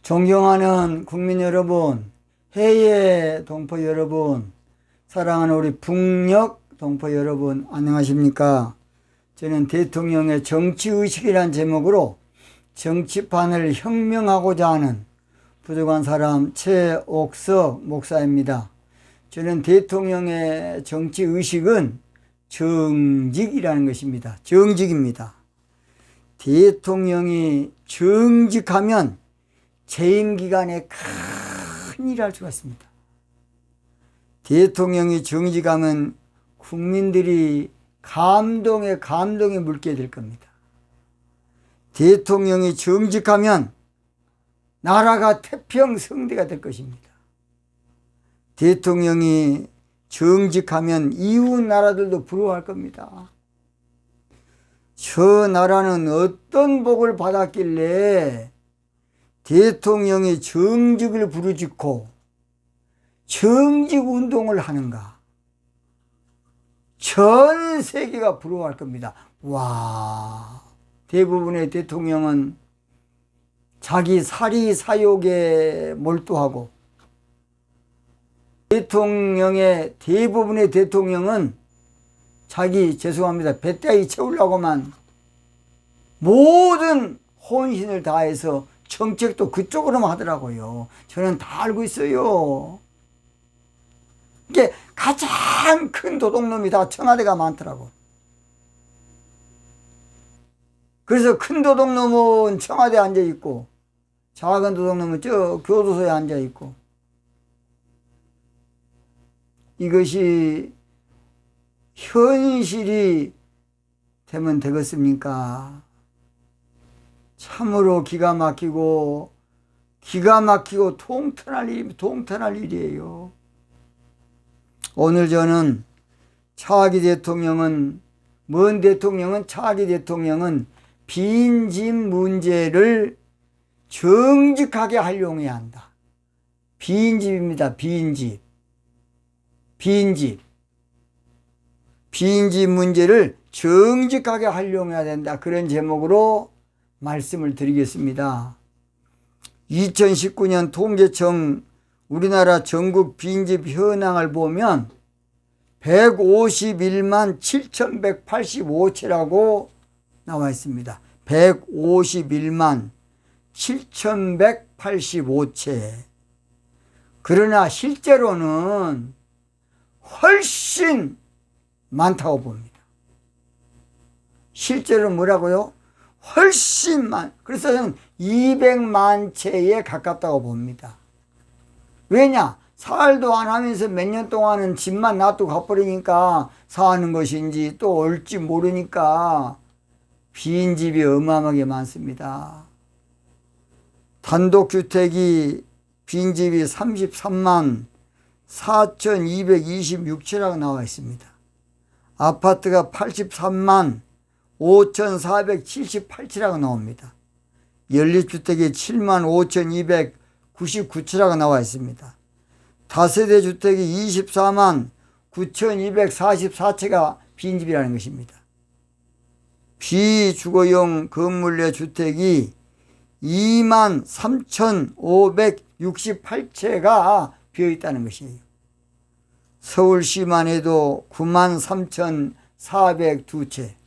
존경하는 국민 여러분, 해외 동포 여러분, 사랑하는 우리 북녘 동포 여러분, 안녕하십니까? 저는 대통령의 정치의식이란 제목으로 정치판을 혁명하고자 하는 부족한 사람 최옥석 목사입니다. 저는 대통령의 정치의식은 정직이라는 것입니다. 정직입니다. 대통령이 정직하면 재임 기간에 큰 일을 할 수가 있습니다. 대통령이 정직하면 국민들이 감동에 물게 될 겁니다. 대통령이 정직하면 나라가 태평성대가 될 것입니다. 대통령이 정직하면 이웃 나라들도 부러워할 겁니다. 저 나라는 어떤 복을 받았길래 대통령이 정직을 부르짖고 정직 운동을 하는가? 전 세계가 부러워할 겁니다. 와, 대부분의 대통령은 자기 사리 사욕에 몰두하고 대부분의 대통령은 죄송합니다. 배때기 채우려고만 모든 혼신을 다해서 정책도 그쪽으로만 하더라고요. 저는 다 알고 있어요. 이게 가장 큰 도둑놈이 다 청와대가 많더라고. 그래서 큰 도둑놈은 청와대에 앉아있고 작은 도둑놈은 저 교도소에 앉아있고, 이것이 현실이 되면 되겠습니까? 참으로 기가 막히고 통탄할 일이에요. 오늘 저는 차기 대통령은 빈집 문제를 정직하게 활용해야 한다. 빈집입니다. 빈집 문제를 정직하게 활용해야 된다. 그런 제목으로 말씀을 드리겠습니다. 2019년 통계청 우리나라 전국 빈집 현황을 보면 151만 7,185채라고 나와 있습니다. 151만 7,185채. 그러나 실제로는 훨씬 많다고 봅니다. 실제로 뭐라고요? 훨씬 그래서 저는 200만 채에 가깝다고 봅니다. 왜냐? 살도 안 하면서 몇 년 동안은 집만 놔두고 가버리니까 사는 것인지 또 올지 모르니까 빈집이 어마어마하게 많습니다. 단독주택이 빈집이 33만 4,226채라고 나와 있습니다. 아파트가 83만 5,478채라고 나옵니다. 연립주택이 7만 5,299채라고 나와 있습니다. 다세대 주택이 24만 9,244채가 빈집이라는 것입니다. 비주거용 건물 내 주택이 2만 3,568채가 비어있다는 것이에요. 서울시만 해도 9만 3,402채,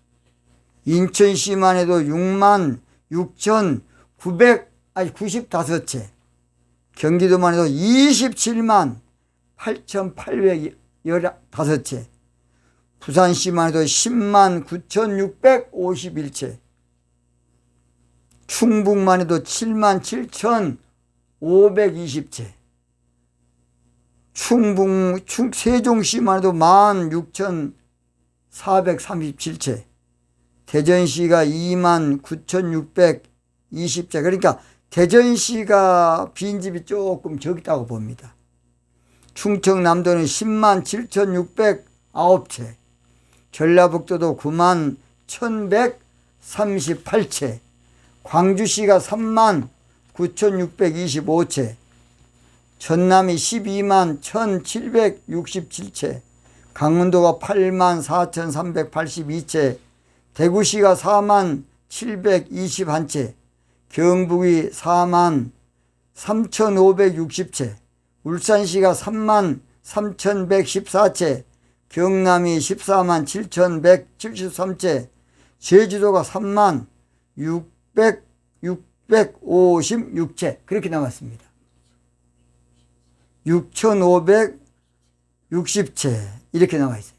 인천시만 해도 6만 6,995채, 경기도만 해도 27만 8,815채, 부산시만 해도 10만 9,651채, 충북만 해도 7만 7,520채, 세종시만 해도 16,437채, 대전시가 2만 9,620채. 그러니까 대전시가 빈집이 조금 적다고 봅니다. 충청남도는 10만 7,609채, 전라북도도 9만 1,138채, 광주시가 3만 9,625채, 전남이 12만 1,767채, 강원도가 8만 4,382채, 대구시가 4만 721채, 경북이 4만 3,560채, 울산시가 33,114채, 경남이 147,173채, 제주도가 36,656채 그렇게 나왔습니다. 6,560채 이렇게 나와 있어요.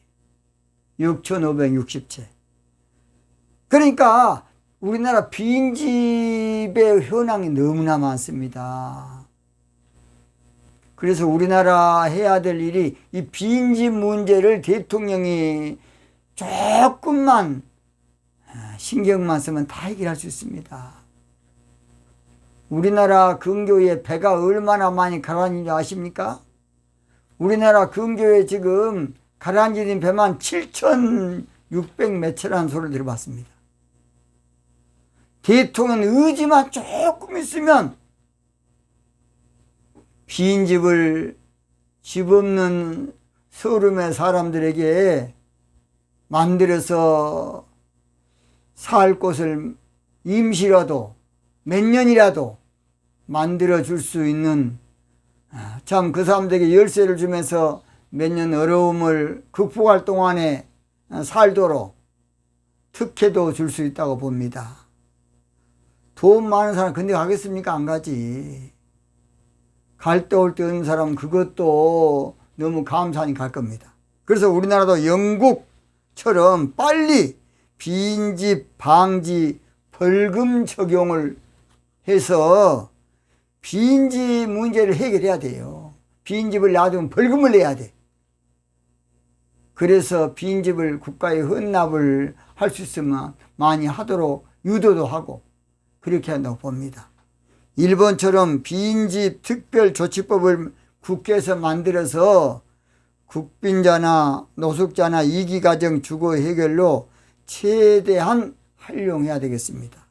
6,560채. 그러니까 우리나라 빈집의 현황이 너무나 많습니다. 그래서 우리나라 해야 될 일이 이 빈집 문제를 대통령이 조금만 신경만 쓰면 다 해결할 수 있습니다. 우리나라 근교에 배가 얼마나 많이 가라앉는지 아십니까? 우리나라 근교에 지금 가라앉은 배만 7,600 몇 채라는 소리를 들어봤습니다. 대통령 의지만 조금 있으면 빈집을 집 없는 서름의 사람들에게 만들어서 살 곳을 임시라도 몇 년이라도 만들어 줄 수 있는, 참 그 사람들에게 열쇠를 주면서 몇 년 어려움을 극복할 동안에 살도록 특혜도 줄 수 있다고 봅니다. 돈 많은 사람 근데 가겠습니까? 안 가지. 갈 때 올 때 없는 사람은 그것도 너무 감사하니 갈 겁니다. 그래서 우리나라도 영국처럼 빨리 빈집 방지 벌금 적용을 해서 빈집 문제를 해결해야 돼요. 빈집을 놔두면 벌금을 내야 돼. 그래서 빈집을 국가에 헌납을 할 수 있으면 많이 하도록 유도도 하고 그렇게 한다고 봅니다. 일본처럼 빈집 특별조치법을 국회에서 만들어서 국빈자나 노숙자나 이기가정 주거 해결로 최대한 활용해야 되겠습니다.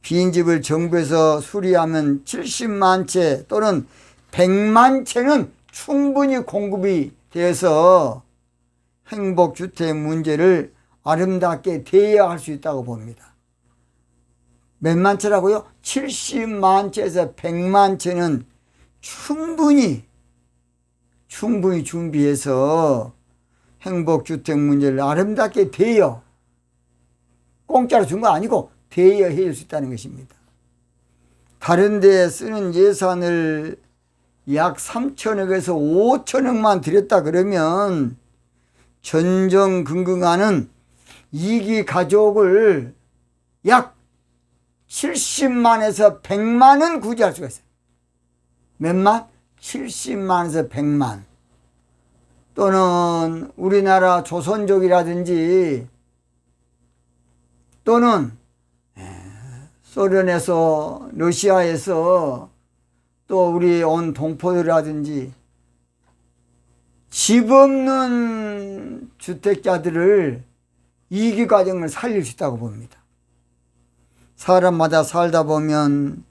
빈집을 정부에서 수리하면 70만 채 또는 100만 채는 충분히 공급이 되어서 행복주택 문제를 아름답게 대여할 수 있다고 봅니다. 몇만 채라고요? 70만 채에서 100만 채는 충분히 준비해서 행복주택 문제를 아름답게 대여, 공짜로 준 거 아니고 대여해 줄 수 있다는 것입니다. 다른 데 쓰는 예산을 약 3천억에서 5천억만 들였다 그러면 전전긍긍하는 이기 가족을 약 70만에서 100만은 구제할 수가 있어요. 몇만? 70만에서 100만. 또는 우리나라 조선족이라든지 또는 소련에서 러시아에서 또 우리 온 동포들이라든지 집 없는 주택자들을 이기 과정을 살릴 수 있다고 봅니다. 사람마다 살다 보면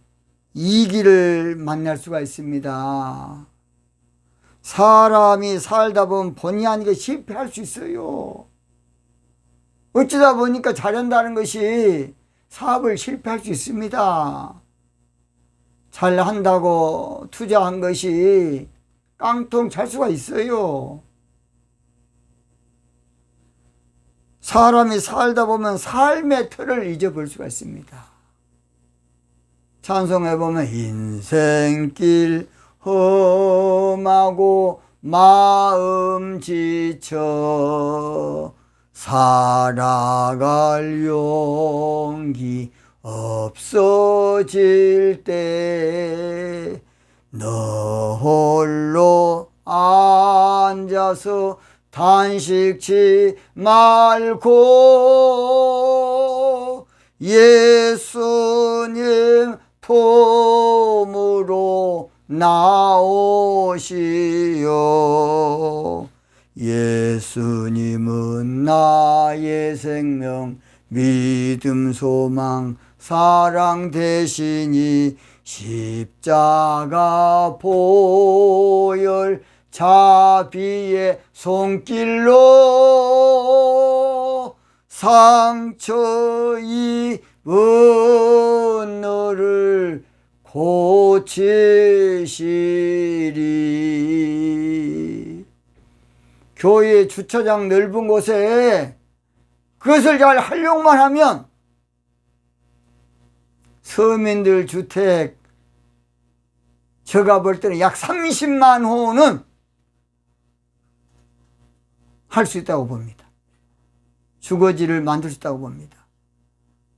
이기를 만날 수가 있습니다. 사람이 살다 보면 본의 아니게 실패할 수 있어요. 어쩌다 보니까 잘한다는 것이 사업을 실패할 수 있습니다. 잘한다고 투자한 것이 깡통 찰 수가 있어요. 사람이 살다 보면 삶의 틀을 잊어버릴 수가 있습니다. 찬송해 보면 인생길 험하고 마음 지쳐 살아갈 용기 없어질 때 너 홀로 앉아서 단식치 말고 예수님 품으로 나오시오. 예수님은 나의 생명, 믿음, 소망, 사랑 되시니 십자가 보혈 자비의 손길로 상처 입은 너를 고치시리. 교회 주차장 넓은 곳에 그것을 잘 활용만 하면 서민들 주택 제가 볼 때는 약 30만 호는 할 수 있다고 봅니다. 주거지를 만들 수 있다고 봅니다.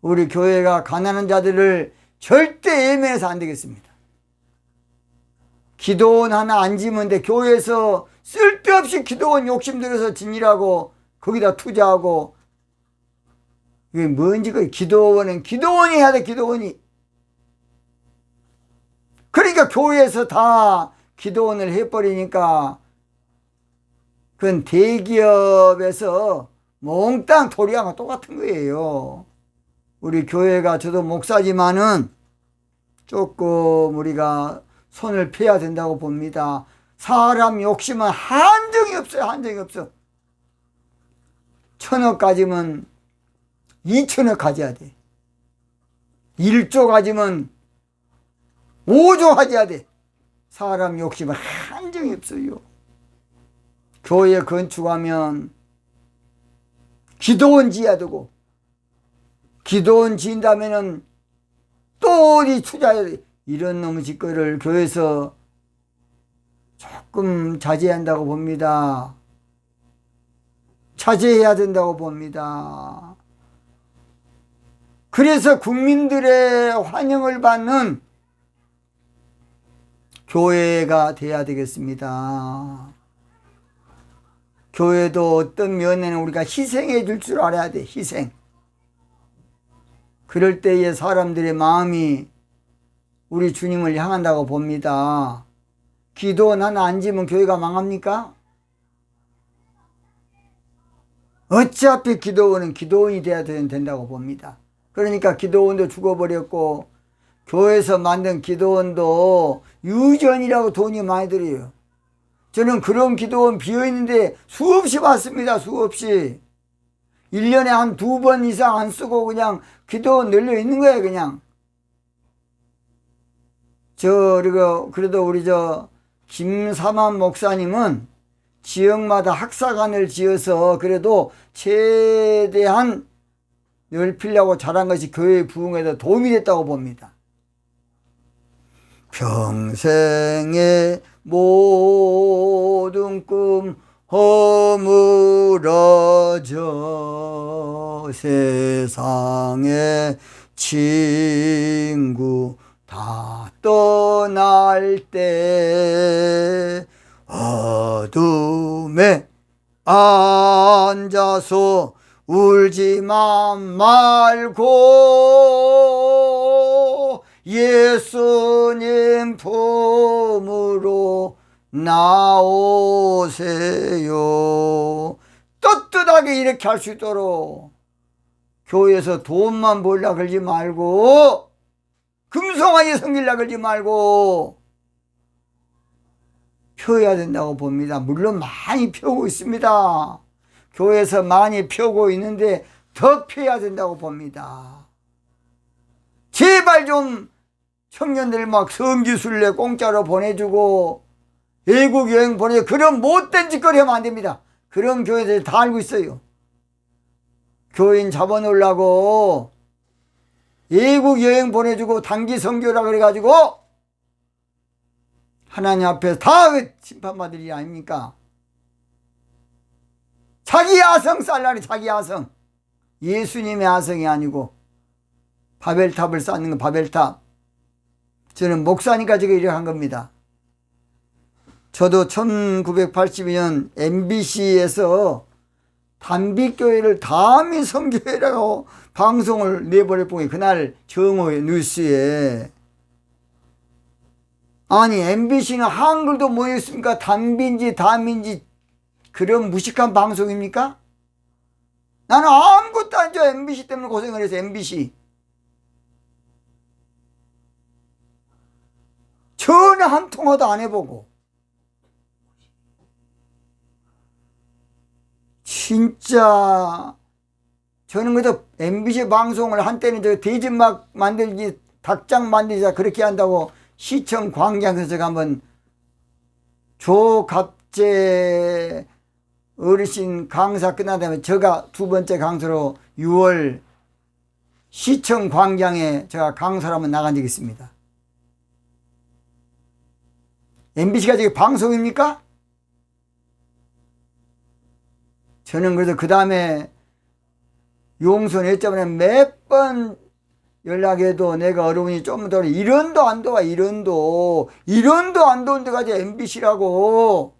우리 교회가 가난한 자들을 절대 예매해서 안 되겠습니다. 기도원 하나 안 지면 돼. 교회에서 쓸데없이 기도원 욕심들여서 진일하고 거기다 투자하고, 이게 뭔지, 그 기도원은 기도원이 해야 돼. 기도원이. 그러니까 교회에서 다 기도원을 해버리니까 그건 대기업에서 몽땅 도리하고 똑같은 거예요. 우리 교회가, 저도 목사지만은 조금 우리가 손을 펴야 된다고 봅니다. 사람 욕심은 한정이 없어요. 한정이 없어. 1,000억 가지면 2,000억 가져야 돼. 1조 가지면 5조 가져야 돼. 사람 욕심은 한정이 없어요. 교회 건축하면 기도원 지어야 되고, 기도원 지은다면은 또 어디 투자해야 돼. 이런 놈의 짓거리를 교회에서 조금 자제한다고 봅니다. 자제해야 된다고 봅니다. 그래서 국민들의 환영을 받는 교회가 돼야 되겠습니다. 교회도 어떤 면에는 우리가 희생해 줄 줄 알아야 돼. 희생. 그럴 때에 사람들의 마음이 우리 주님을 향한다고 봅니다. 기도원 하나 안 지면 교회가 망합니까? 어차피 기도원은 기도원이 돼야 된다고 봅니다. 그러니까 기도원도 죽어버렸고, 교회에서 만든 기도원도 유전이라고 돈이 많이 들어요. 저는 그런 기도원 비어있는데 수없이 봤습니다. 수없이. 1년에 한 2번 이상 안 쓰고 그냥 기도원 널려 있는 거예요. 그냥. 그래도 우리 김삼환 목사님은 지역마다 학사관을 지어서 그래도 최대한 넓히려고 잘한 것이 교회의 부흥에도 도움이 됐다고 봅니다. 평생의 모든 꿈 허물어져 세상의 친구 다 떠날 때 어둠에 앉아서 울지만 말고 예수님 품으로 나오세요. 떳떳하게 이렇게 할 수 있도록 교회에서 돈만 벌려 그러지 말고, 금송아지 섬기려 그러지 말고 펴야 된다고 봅니다. 물론 많이 펴고 있습니다. 교회에서 많이 펴고 있는데 더 펴야 된다고 봅니다. 제발 좀 청년들 막 성지순례 공짜로 보내주고 외국 여행 보내주고 그런 못된 짓거리 하면 안 됩니다. 그런 교회들 다 알고 있어요. 교인 잡아놓으려고 외국 여행 보내주고 단기 선교라 그래가지고 하나님 앞에서 다 심판받을 일 아닙니까? 자기 아성 쌓으려니, 자기 아성. 예수님의 아성이 아니고 바벨탑을 쌓는 거, 바벨탑. 저는 목사니까 제가 이렇게 한 겁니다. 저도 1982년 MBC에서 단비교회를 다미 선교회라고 방송을 내버려 보니, 그날 정오에 뉴스에, 아니 MBC는 한글도 뭐였습니까? 단비인지 다민지 그런 무식한 방송입니까? 나는 아무것도 안 줘. MBC 때문에 고생을 해서. MBC 전화 한 통화도 안 해보고, 진짜 저는 그래도 MBC 방송을 한때는 대진막 만들기 닭장 만들자 그렇게 한다고 시청 광장에서 제가 한번 조갑재 어르신 강사 끝난 다음에 제가 두 번째 강사로 6월 시청 광장에 제가 강사로 한번 나간 적이 있습니다. MBC가 저기 방송입니까? 저는 그래서 그 다음에 용선 했자마자 몇 번 연락해도 내가 어려우니 좀 더 이런도 안 도와. 이런도 안 도는 데가 이제 MBC라고.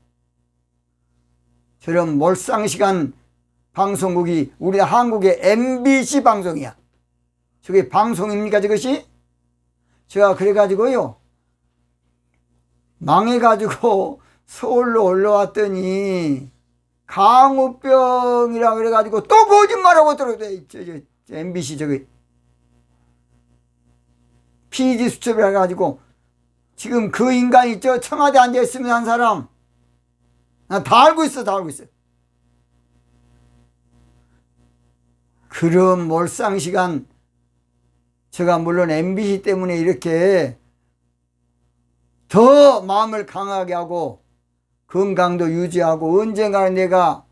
저런 몰상시간 방송국이 우리 한국의 MBC 방송이야. 저게 방송입니까 저것이? 제가 그래가지고요 망해가지고 서울로 올라왔더니 강우병이라 그래가지고 또 거짓말하고 들어오대. MBC 저기 PD 수첩을 해가지고 지금 그 인간이 저 청와대 앉아있으면 한 사람 나 다 알고 있어. 다 알고 있어. 그런 몰상시간 제가 물론 MBC 때문에 이렇게 더 마음을 강하게 하고 건강도 유지하고 언젠가는 내가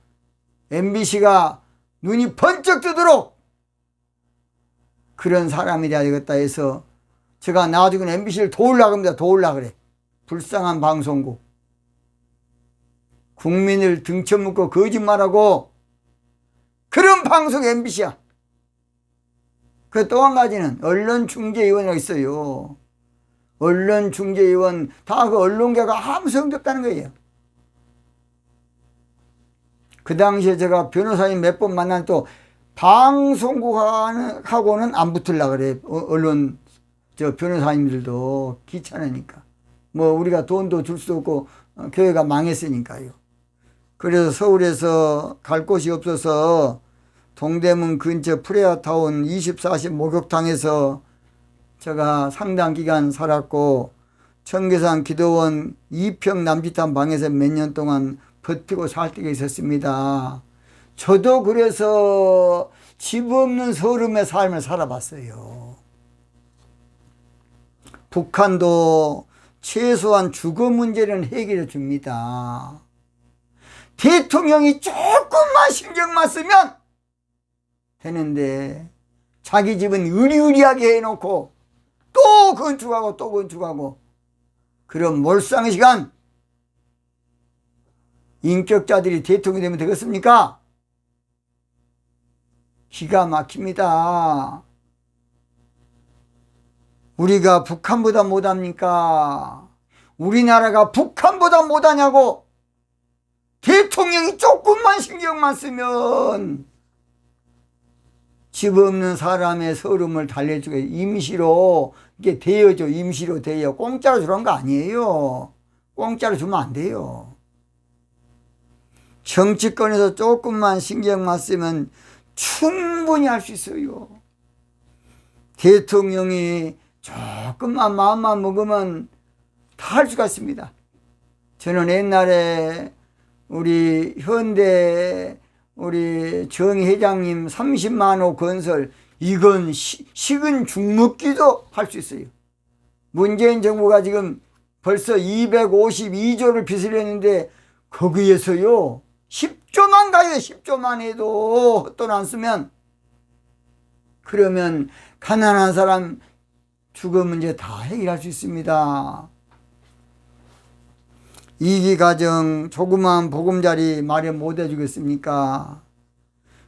MBC가 눈이 번쩍 뜨도록 그런 사람이 돼야 되겠다 해서 제가 나중에 MBC를 도우려고 합니다. 도우려고 그래. 불쌍한 방송국. 국민을 등쳐먹고 거짓말하고 그런 방송 MBC야. 그 또 한 가지는 언론중재위원회가 있어요. 언론중재위원 다 그 언론계가 아무 소용도 없다는 거예요. 그 당시에 제가 변호사님 몇 번 만난 또 방송국하고는 안 붙으려고 그래. 언론 저 변호사님들도 귀찮으니까. 뭐 우리가 돈도 줄 수 없고 교회가 망했으니까요. 그래서 서울에서 갈 곳이 없어서 동대문 근처 프레아타운 24시 목욕탕에서 제가 상당 기간 살았고 청계산 기도원 2평 남짓한 방에서 몇 년 동안 버티고 살 때가 있었습니다. 저도 그래서 집 없는 서름의 삶을 살아봤어요. 북한도 최소한 주거 문제는 해결해 줍니다. 대통령이 조금만 신경만 쓰면 되는데 자기 집은 으리으리하게 해놓고 또 건축하고 또 건축하고 그런 몰상시간 인격자들이 대통령이 되면 되겠습니까? 기가 막힙니다. 우리가 북한보다 못합니까? 우리나라가 북한보다 못하냐고. 대통령이 조금만 신경만 쓰면 집 없는 사람의 서름을 달래주고 임시로 이게 대여죠. 임시로 대여. 공짜로 주는 거 아니에요. 공짜로 주면 안 돼요. 정치권에서 조금만 신경만 쓰면 충분히 할 수 있어요. 대통령이 조금만 마음만 먹으면 다 할 수가 있습니다. 저는 옛날에 우리 현대 우리 정 회장님 30만 호 건설 이건 식은 죽 먹기도 할 수 있어요. 문재인 정부가 지금 벌써 252조를 빚을 냈는데 거기에서요 10조만 가요. 10조만 해도 돈 안 쓰면. 그러면 가난한 사람 주거 문제 다 해결할 수 있습니다. 이기 가정 조그마한 보금자리 마련 못 해주겠습니까?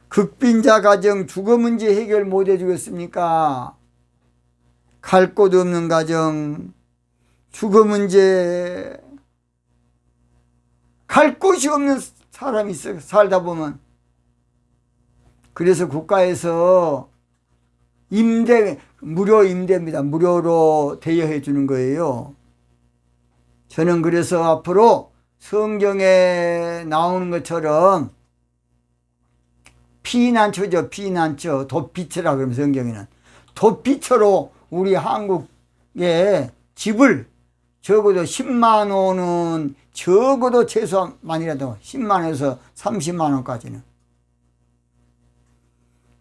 극빈자 가정 주거 문제 해결 못 해주겠습니까? 갈 곳 없는 가정 주거 문제 갈 곳이 없는 사람이 있어요. 살다 보면. 그래서 국가에서 무료 임대입니다. 무료로 대여해 주는 거예요. 저는 그래서 앞으로 성경에 나오는 것처럼 피난처죠. 피난처. 도피처라 그러면 성경에는. 도피처로 우리 한국에 집을 적어도 10만 원은 적어도 최소한만이라도 10만 원에서 30만 원까지는.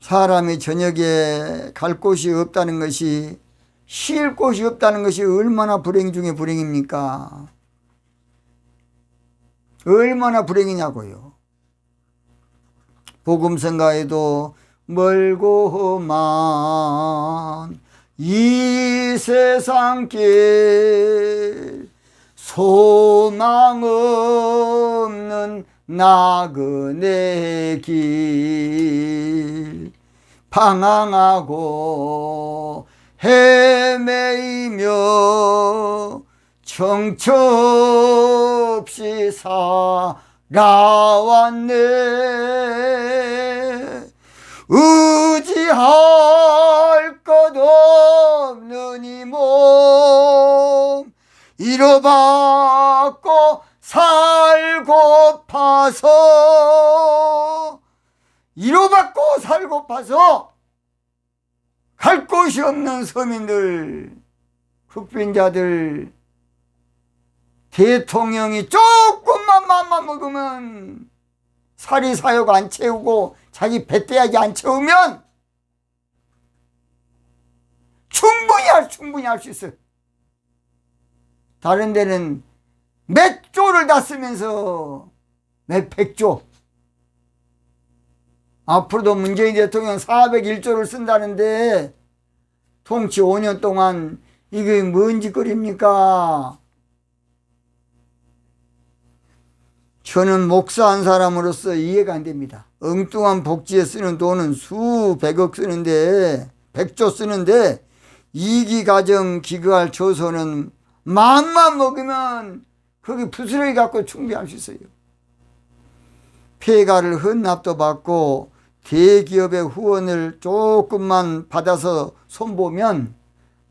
사람이 저녁에 갈 곳이 없다는 것이 쉴 곳이 없다는 것이 얼마나 불행 중에 불행입니까? 얼마나 불행이냐고요. 복음성가에도 멀고만 이 세상길 소망 없는 나그네 길 방황하고 헤매이며 정처 없이 살아왔네. 의지할 것 없는 이 몸 잃어받고 살고파서 갈 곳이 없는 서민들, 흑빈자들, 대통령이 조금만 맘만 먹으면 사리사욕 안 채우고 자기 배때야기 안 채우면 충분히 할 수 있어요. 다른 데는 몇 조를 다 쓰면서 몇 백조, 앞으로도 문재인 대통령 401조를 쓴다는데 통치 5년 동안 이게 뭔 짓거리입니까? 저는 목사 한 사람으로서 이해가 안 됩니다. 엉뚱한 복지에 쓰는 돈은 수백억 쓰는데, 100조 쓰는데, 이기가정 기거할 조선은 마음만 먹으면 거기 부스러기 갖고 충비할 수 있어요. 폐가를 헌납도 받고 대기업의 후원을 조금만 받아서 손보면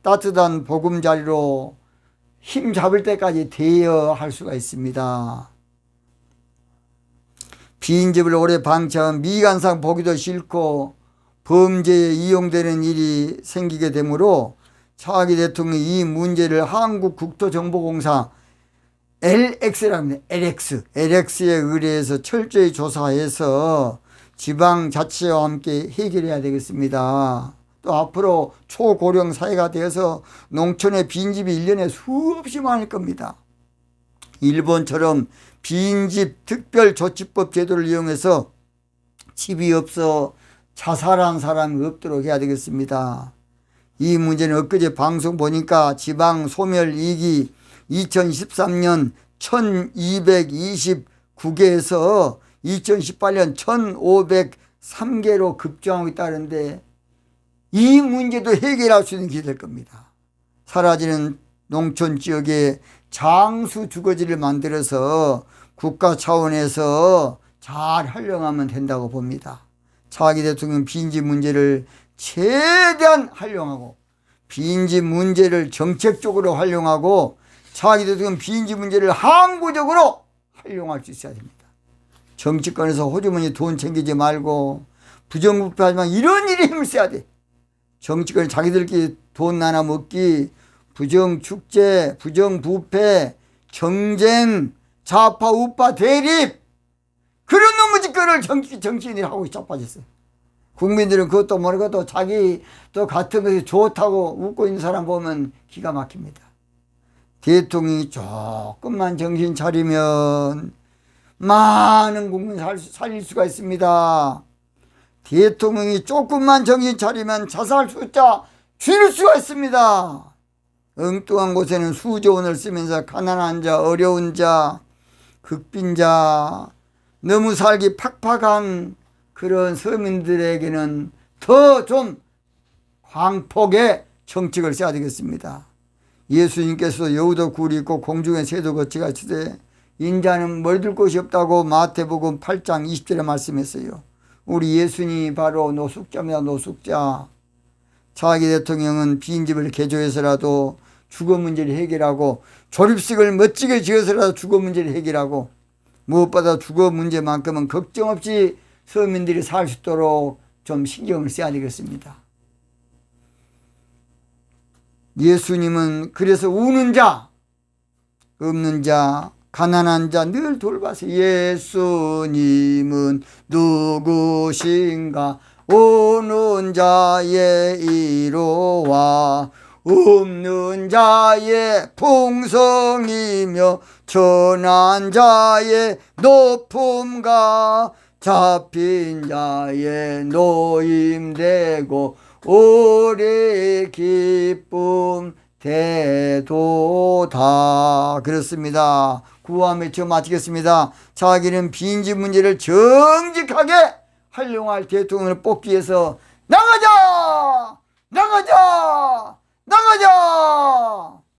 따뜻한 보금자리로 힘 잡을 때까지 대여할 수가 있습니다. 빈집을 오래 방치한 미관상 보기도 싫고 범죄에 이용되는 일이 생기게 되므로 차기 대통령이 이 문제를 한국국토정보공사 LX랍니다. LX에 의뢰해서 철저히 조사해서 지방자치와 함께 해결해야 되겠습니다. 또 앞으로 초고령 사회가 되어서 농촌의 빈집이 1년에 수없이 많을 겁니다. 일본처럼 빈집 특별조치법 제도를 이용해서 집이 없어 자살한 사람이 없도록 해야 되겠습니다. 이 문제는 엊그제 방송 보니까 지방 소멸 2기 2013년 1229개에서 2018년 1503개로 급증하고 있다는데 이 문제도 해결할 수 있는 길이 될 겁니다. 사라지는 농촌 지역에 장수 주거지를 만들어서 국가 차원에서 잘 활용하면 된다고 봅니다. 차기 대통령 빈집 문제를 최대한 활용하고 빈집 문제를 정책적으로 활용하고 차기 대통령 빈집 문제를 항구적으로 활용할 수 있어야 됩니다. 정치권에서 호주머니 돈 챙기지 말고 부정부패하지만 이런 일에 힘을 써야 돼. 정치권이 자기들끼리 돈 나눠 먹기, 부정축제, 부정부패, 경쟁, 좌파 우파 대립, 그런 놈의 짓거리를 정치인이 하고 자빠졌어요. 국민들은 그것도 모르고 또 자기 또 같은 것이 좋다고 웃고 있는 사람 보면 기가 막힙니다. 대통령이 조금만 정신 차리면 많은 국민 살릴 수가 있습니다. 대통령이 조금만 정신 차리면 자살 숫자 줄일 수가 있습니다. 엉뚱한 곳에는 수조 원을 쓰면서 가난한 자, 어려운 자, 극빈자, 너무 살기 팍팍한 그런 서민들에게는 더 좀 광폭의 정책을 써야 되겠습니다. 예수님께서 여우도 굴이 있고 공중에 새도 거치 가시되 인자는 머리둘 곳이 없다고 마태복음 8장 20절에 말씀했어요. 우리 예수님이 바로 노숙자입니다. 노숙자. 차기 대통령은 빈집을 개조해서라도 주거 문제를 해결하고 조립식을 멋지게 지어서라도 주거 문제를 해결하고 무엇보다 주거 문제만큼은 걱정 없이 서민들이 살 수 있도록 좀 신경을 써야 되겠습니다. 예수님은 그래서 우는 자, 없는 자, 가난한 자 늘 돌봐세요. 예수님은 누구신가? 우는 자의 이로와 없는 자의 풍성이며 천한 자의 높음과 잡힌 자의 노임되고 오래 기쁨 대도다. 그렇습니다. 구함에 저 마치겠습니다. 자기는 빈집 문제를 정직하게 활용할 대통령을 뽑기 위해서 나가자! 나가자! 나가자!